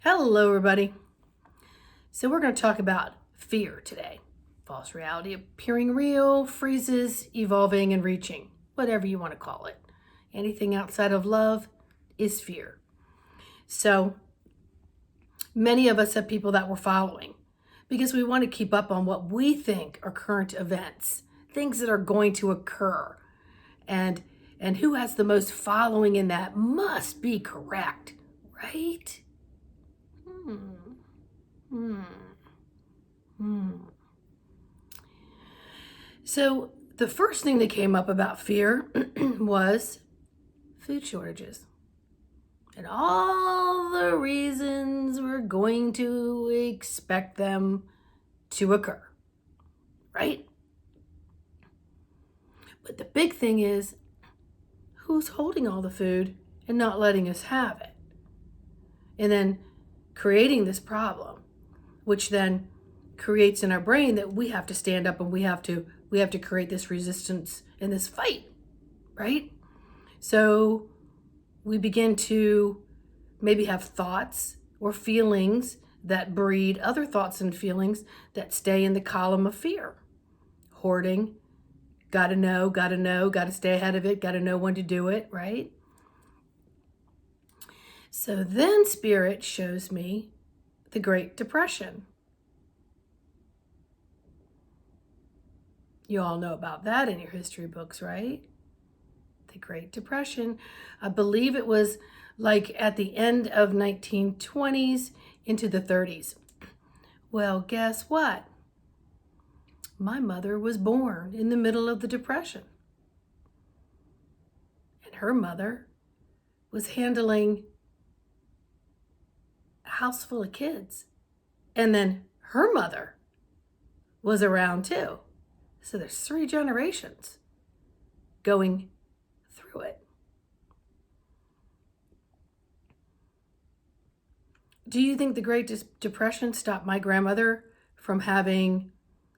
Hello, everybody. So we're going to talk about fear today. False reality appearing real, freezes, evolving, and reaching, whatever you want to call it. Anything outside of love is fear. So many of us have people that we're following because we want to keep up on what we think are current events, things that are going to occur. And who has the most following in that must be correct, right? Hmm. So the first thing that came up about fear was food shortages and all the reasons we're going to expect them to occur, right? But the big thing is who's holding all the food and not letting us have it? And then creating this problem, which then creates in our brain that we have to stand up and we have to create this resistance in this fight, right? So we begin to maybe have thoughts or feelings that breed other thoughts and feelings that stay in the column of fear. Hoarding, gotta know, gotta stay ahead of it, gotta know when to do it, right? So then Spirit shows me the Great Depression. You all know about that in your history books, right? The Great Depression. I believe it was like at the end of 1920s into the 30s. Well, guess what? My mother was born in the middle of the Depression. And her mother was handling a house full of kids. And then her mother was around too. So there's 3 generations going through it. Do you think the Great Depression stopped my grandmother from having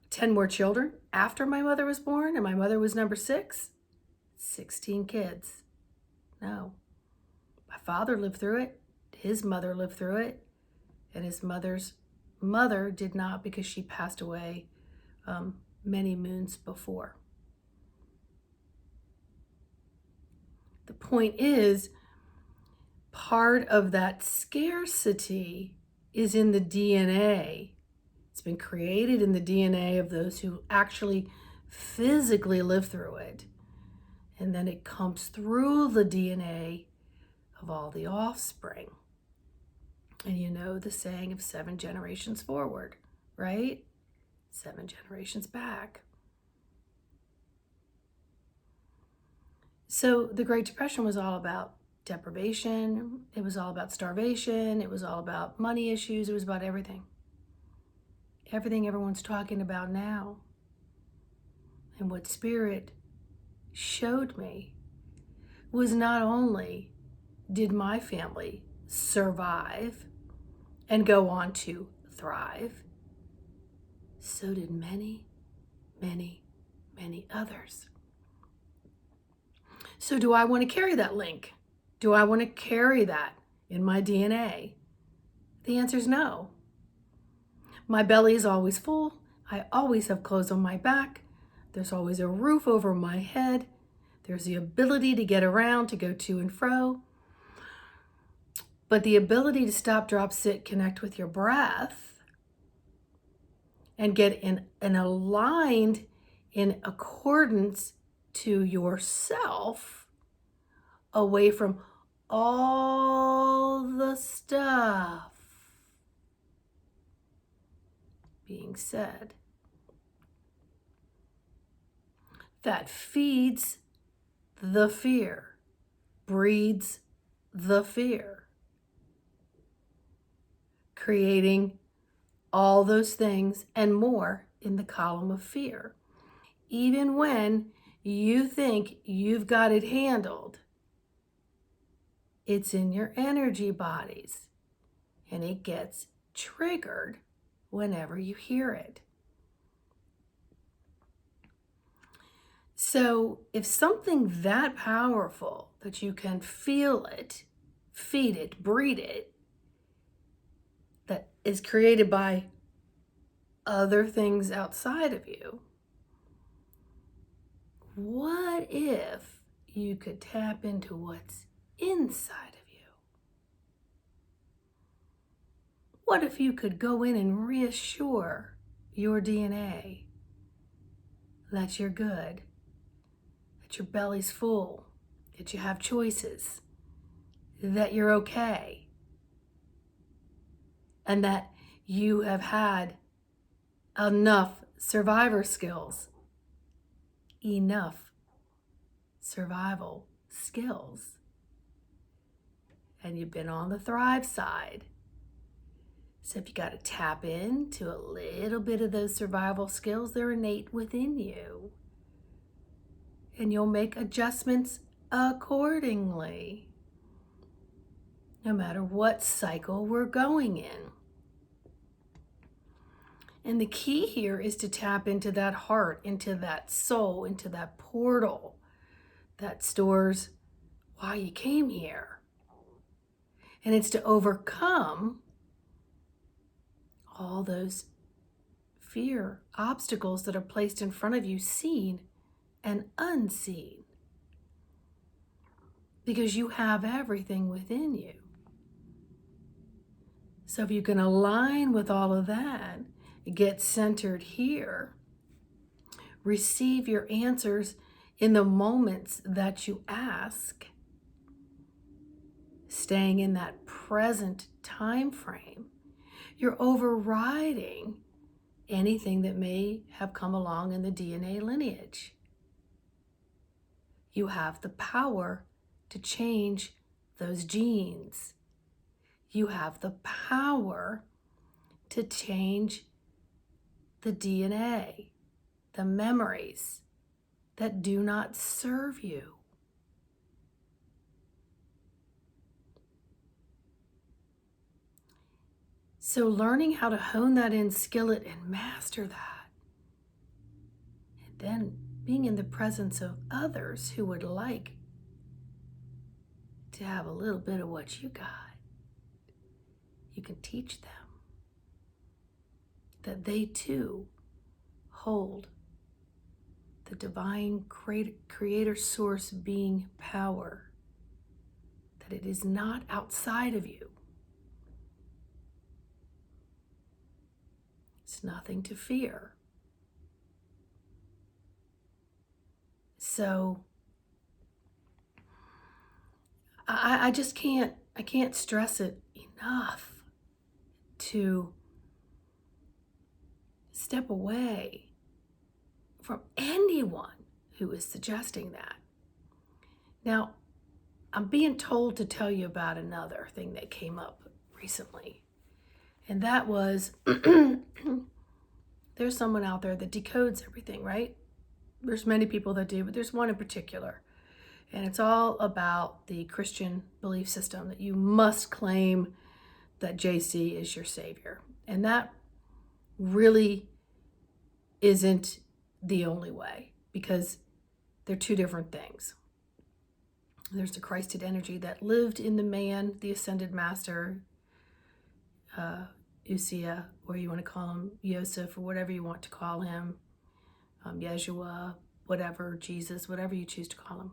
10 more children after my mother was born and my mother was number 6? 16 kids. No. My father lived through it. His mother lived through it. And his mother's mother did not, because she passed away many moons before. The point is, part of that scarcity is in the DNA. It's been created in the DNA of those who actually physically live through it. And then it comes through the DNA of all the offspring. And you know the saying of 7 generations forward, right? 7 generations back. So the Great Depression was all about deprivation. It was all about starvation. It was all about money issues. It was about everything. Everything everyone's talking about now. And what Spirit showed me was not only did my family survive and go on to thrive, so did many, many, many others. So do I want to carry that link? Do I want to carry that in my DNA? The answer is no. My belly is always full. I always have clothes on my back. There's always a roof over my head. There's the ability to get around, to go to and fro. But the ability to stop, drop, sit, connect with your breath and get in aligned in accordance to yourself, away from all the stuff being said that feeds the fear, breeds the fear, creating all those things and more in the column of fear. Even when you think you've got it handled, it's in your energy bodies and it gets triggered whenever you hear it. So if something that powerful that you can feel it, feed it, breed it, is created by other things outside of you, what if you could tap into what's inside of you? What if you could go in and reassure your DNA that you're good, that your belly's full, that you have choices, that you're okay, and that you have had enough survivor skills, enough survival skills, and you've been on the thrive side. So if you got to tap into a little bit of those survival skills, they're innate within you. And you'll make adjustments accordingly, no matter what cycle we're going in. And the key here is to tap into that heart, into that soul, into that portal that stores why you came here. And it's to overcome all those fear obstacles that are placed in front of you, seen and unseen. Because you have everything within you. So if you can align with all of that, get centered here, receive your answers in the moments that you ask, staying in that present time frame, you're overriding anything that may have come along in the DNA lineage. You have the power to change those genes. You have the power to change the DNA, the memories that do not serve you. So learning how to hone that in skillet and master that, and then being in the presence of others who would like to have a little bit of what you got, you can teach them that they too hold the divine creator source being power, that it is not outside of you. It's nothing to fear. So I just can't stress it enough to step away from anyone who is suggesting that. Now, I'm being told to tell you about another thing that came up recently. And that was, there's someone out there that decodes everything, right? There's many people that do, but there's one in particular. And it's all about the Christian belief system that you must claim that JC is your savior. And that really isn't the only way, because they're two different things. There's the Christed energy that lived in the man, the ascended master, Usia, or you want to call him Yosef, or whatever you want to call him, Yeshua, whatever, Jesus, whatever you choose to call him.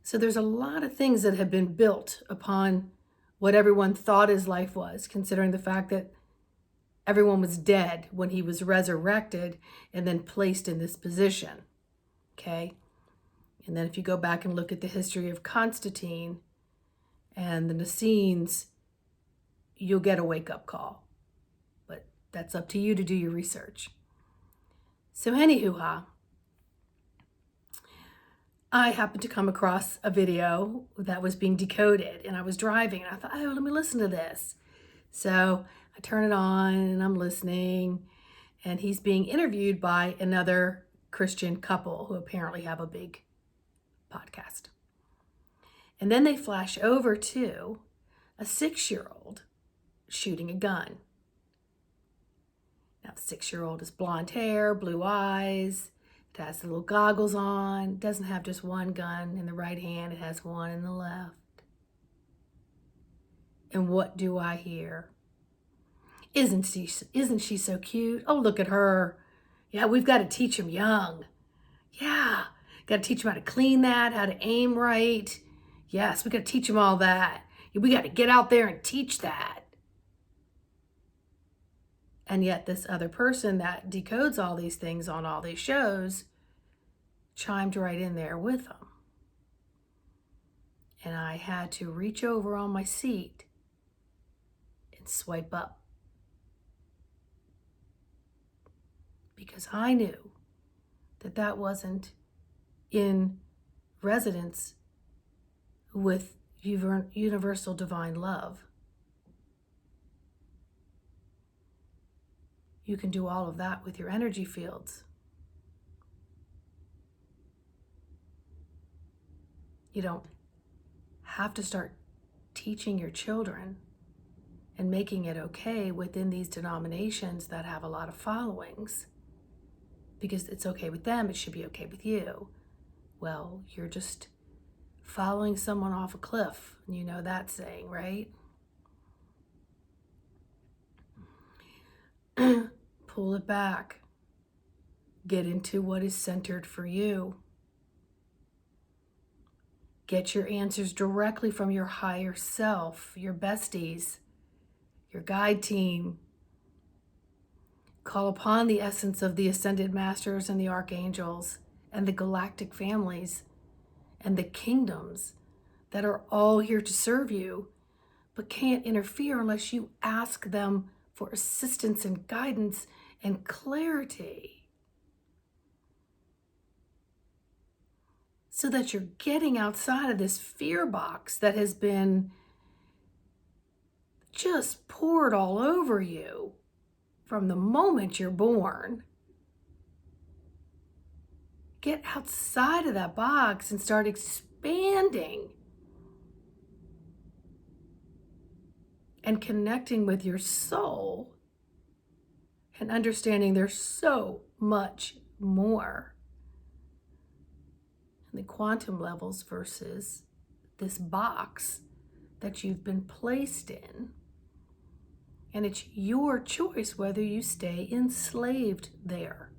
So there's a lot of things that have been built upon what everyone thought his life was, considering the fact that everyone was dead when he was resurrected and then placed in this position, okay? And then if you go back and look at the history of Constantine and the Essenes, you'll get a wake-up call. But that's up to you to do your research. So anywho, I happened to come across a video that was being decoded, and I was driving, and I thought, oh, let me listen to this. So I turn it on, and I'm listening, and he's being interviewed by another Christian couple who apparently have a big podcast. And then they flash over to a 6-year-old shooting a gun. Now, the 6-year-old is blonde hair, blue eyes. It has the little goggles on. It doesn't have just one gun in the right hand. It has one in the left. And what do I hear? Isn't she so cute? Oh, look at her. Yeah, we've got to teach them young. Yeah, got to teach them how to clean that, how to aim right. Yes, we got to teach them all that. We got to get out there and teach that. And yet this other person that decodes all these things on all these shows chimed right in there with them. And I had to reach over on my seat and swipe up. Because I knew that that wasn't in resonance with universal divine love. You can do all of that with your energy fields. You don't have to start teaching your children and making it okay within these denominations that have a lot of followings. Because it's okay with them, it should be okay with you. Well, you're just following someone off a cliff. You know that saying, right? Pull it back. Get into what is centered for you. Get your answers directly from your higher self, your besties, your guide team. Call upon the essence of the ascended masters and the archangels and the galactic families and the kingdoms that are all here to serve you, but can't interfere unless you ask them for assistance and guidance and clarity. So that you're getting outside of this fear box that has been just poured all over you from the moment you're born. Get outside of that box and start expanding and connecting with your soul and understanding there's so much more in the quantum levels versus this box that you've been placed in. And it's your choice whether you stay enslaved there.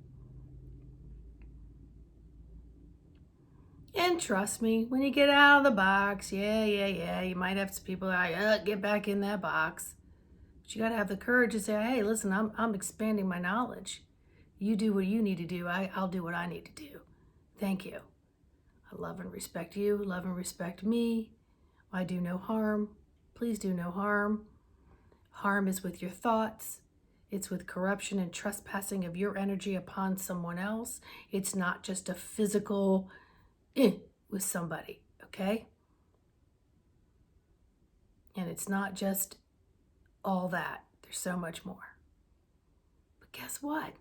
And trust me, when you get out of the box, yeah, you might have some people like, get back in that box. But you got to have the courage to say, hey, listen, I'm expanding my knowledge. You do what you need to do. I'll do what I need to do. Thank you. I love and respect you. Love and respect me. I do no harm. Please do no harm. Harm is with your thoughts. It's with corruption and trespassing of your energy upon someone else. It's not just a physical with somebody, okay? And it's not just all that. There's so much more. But guess what?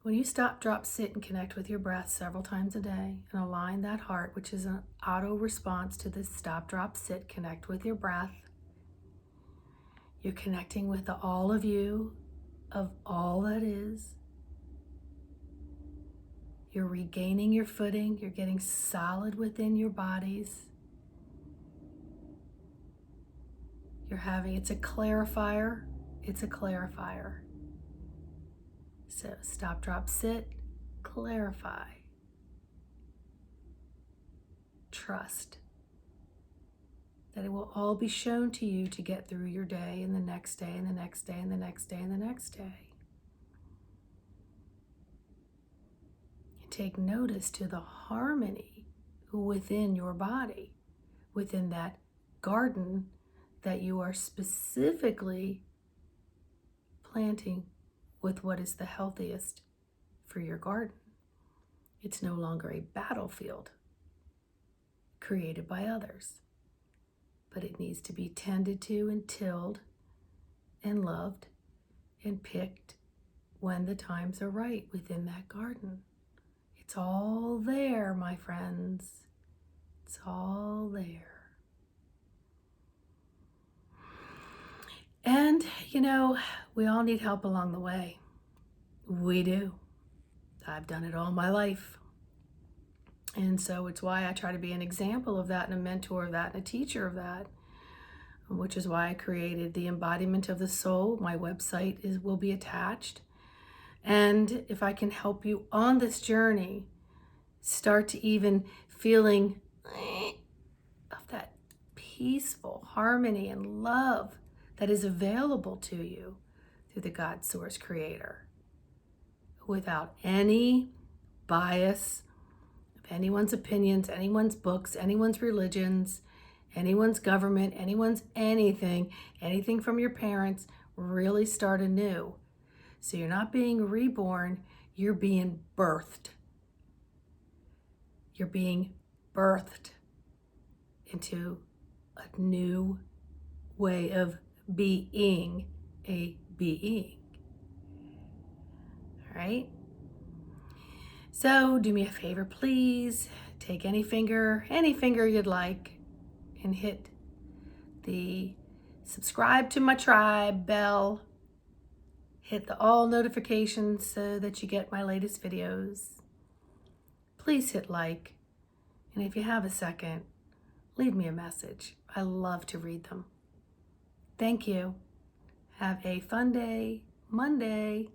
When you stop, drop, sit, and connect with your breath several times a day and align that heart, which is an auto response to this stop, drop, sit, connect with your breath, you're connecting with the all of you, of all that is. You're regaining your footing. You're getting solid within your bodies. It's a clarifier. It's a clarifier. So stop, drop, sit, clarify. Trust that it will all be shown to you to get through your day and the next day and the next day and the next day and the next day. And take notice to the harmony within your body, within that garden that you are specifically planting with what is the healthiest for your garden. It's no longer a battlefield created by others, but it needs to be tended to and tilled and loved and picked when the times are right within that garden. It's all there, my friends. It's all there. And, we all need help along the way. We do. I've done it all my life. And so it's why I try to be an example of that and a mentor of that and a teacher of that. which is why I created the Embodiment of the Soul. My website will be attached. And if I can help you on this journey, start to even feeling of that peaceful harmony and love that is available to you through the God Source Creator, without any bias of anyone's opinions, anyone's books, anyone's religions, anyone's government, anyone's anything from your parents. Really start anew. So you're not being reborn, you're being birthed. You're being birthed into a new way of being a being. All right? So do me a favor, please. Take any finger you'd like, and hit the subscribe to my tribe bell. Hit the all notifications so that you get my latest videos. Please hit like. And if you have a second, leave me a message. I love to read them. Thank you. Have a fun day, Monday.